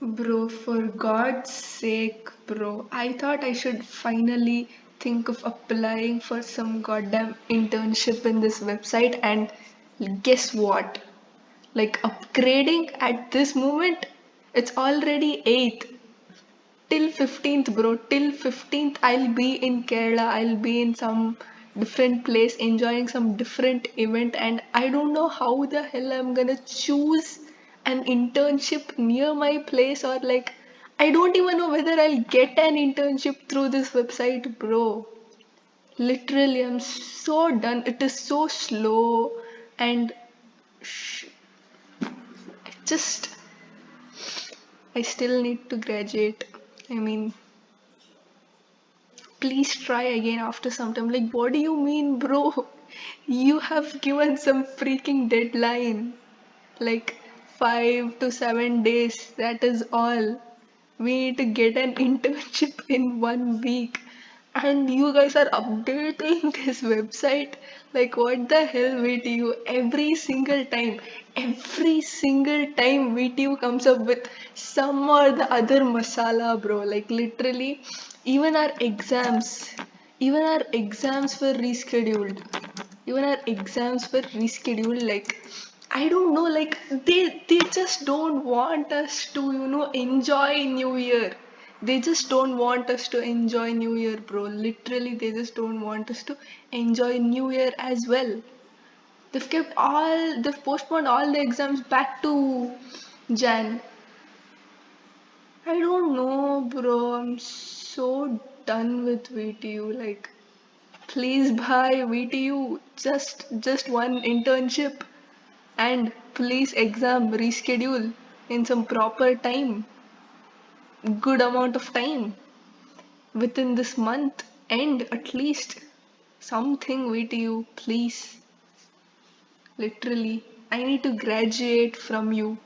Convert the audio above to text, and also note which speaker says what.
Speaker 1: Bro, for God's sake, bro. I thought I should finally think of applying for some goddamn internship in this website, and guess what? Like, upgrading at this moment, it's already 8th. Till 15th, bro. Till 15th, I'll be in Kerala. I'll be in some different place enjoying some different event, and I don't know how the hell I'm gonna choose an internship near my place, or like, I don't even know whether I'll get an internship through this website, bro. Literally, I'm so done. It is so slow, and just I still need to graduate. I mean, please try again after some time. Like, what do you mean, bro? You have given some freaking deadline. Like, 5 to 7 days. That is all. We need to get an internship in 1 week. And you guys are updating this website. Like, what the hell, VTU? Every single time VTU comes up with some or the other masala, bro. Like, literally, even our exams, even our exams were rescheduled. Even our exams were rescheduled. Like, I don't know, like, they just don't want us to, enjoy New Year. They just don't want us to enjoy New Year, bro. Literally, they just don't want us to enjoy New Year as well. They've postponed all the exams back to Jan. I don't know, bro. I'm so done with VTU. Like, please buy VTU. Just one internship, and please exam reschedule in some proper time, good amount of time within this month, and at least something with you, please. Literally, I need to graduate from you.